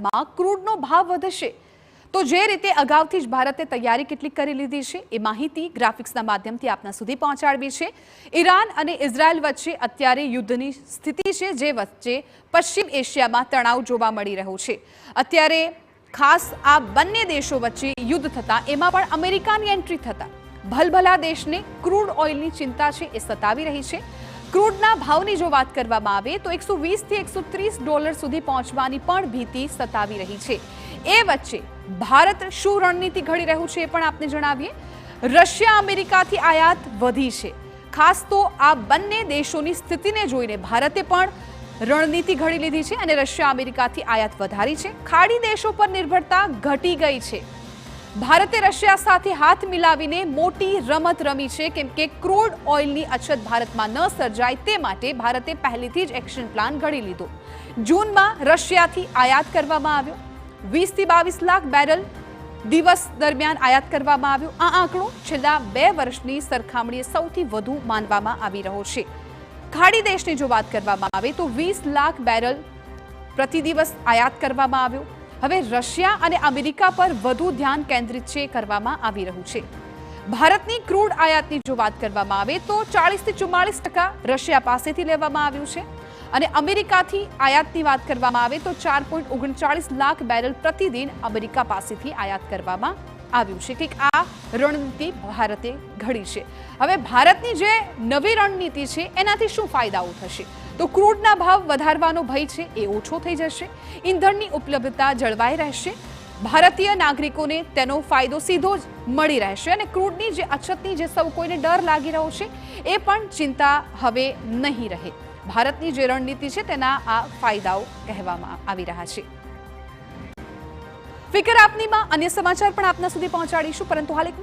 ભારતમાં ક્રૂડનો ભાવ વધશે તો જે રીતે અગાઉથી જ ભારતે તૈયારી કેટલી કરી લીધી છે એ માહિતી ગ્રાફિક્સના માધ્યમથી આપના સુધી પહોંચાડવી છે। ઈરાન અને ઇઝરાયલ વચ્ચે અત્યારે યુદ્ધની સ્થિતિ છે, જે વચ્ચે પશ્ચિમ એશિયામાં તણાવ જોવા મળી રહ્યો છે। અત્યારે ખાસ આ બંને દેશો વચ્ચે યુદ્ધ થતાં એમાં પણ અમેરિકાની એન્ટ્રી થતાં ભલભલા દેશને ક્રૂડ ઓઇલની ચિંતા છે એ સતાવી રહી છે। ક્રૂડના ભાવની જો વાત કરવામાં આવે તો 120 થી 130 ડોલર સુધી પહોંચવાની પણ ભીતિ સતાવી રહી છે। એ વચ્ચે ભારત શું રણનીતિ ઘડી રહ્યું છે એ પણ આપને જણાવીએ। રશિયા અમેરિકાથી આયાત વધી છે। ખાસ તો આ બંને દેશોની સ્થિતિને જોઈને ભારતે પણ રણનીતિ ઘડી લીધી છે અને રશિયા અમેરિકાથી આયાત વધારી છે। ખાડી દેશો પર નિર્ભરતા ઘટી ગઈ છે। ભારતે રશિયા સાથે હાથ મિલાવીને મોટી રમત રમી છે, કેમ કે ક્રૂડ ઓઇલની અછત ભારતમાં ન સર્જાય તે માટે ભારતે પહેલેથી જ એક્શન પ્લાન ઘડી લીધો। જૂનમાં રશિયાથી આયાત કરવામાં આવ્યો 20 થી 22 લાખ બેરલ દિવસ દરમિયાન આયાત કરવામાં આવ્યો। આ આંકડો છેલ્લા 2 વર્ષની સરખામણીએ સૌથી વધુ માનવામાં આવી રહ્યો છે। ખાડી દેશની જો વાત કરવામાં આવે તો 20 લાખ બેરલ પ્રતિ દિવસ આયાત કરવામાં આવ્યો। હવે રશિયા અને અમેરિકા પર વધુ ધ્યાન કેન્દ્રિત કરવામાં આવી રહ્યું છે। ભારતની ક્રૂડ આયાતની જો વાત કરવામાં આવે તો 40 થી 44% રશિયા પાસેથી લેવામાં આવ્યું છે અને અમેરિકાથી આયાતની વાત કરવામાં આવે તો 4.39 લાખ બેરલ પ્રતિદિન અમેરિકા પાસેથી આયાત કરવામાં આવ્યું છે। ઠીક, આ રણનીતિ ભારતે ઘડી છે। હવે ભારતની જે નવી રણનીતિ છે એનાથી શું ફાયદાઓ થશે તો ક્રૂડના ભાવ વધારવાનો ભય છે એ ઓછો થઈ જશે, ઈંધણની ઉપલબ્ધતા જળવાઈ રહેશે, ભારતીય નાગરિકોને તેનો ફાયદો સીધો જ મળી રહેશે અને ક્રૂડની જે અછતની જે સૌ કોઈને ડર લાગી રહ્યો છે એ પણ ચિંતા હવે નહીં રહે। ભારતની જે રણનીતિ છે તેના આ ફાયદાઓ કહેવામાં આવી રહ્યા છે। ફિકર આપનીમાં અન્ય સમાચાર પણ આપના સુધી પહોંચાડીશું, પરંતુ હાલ એક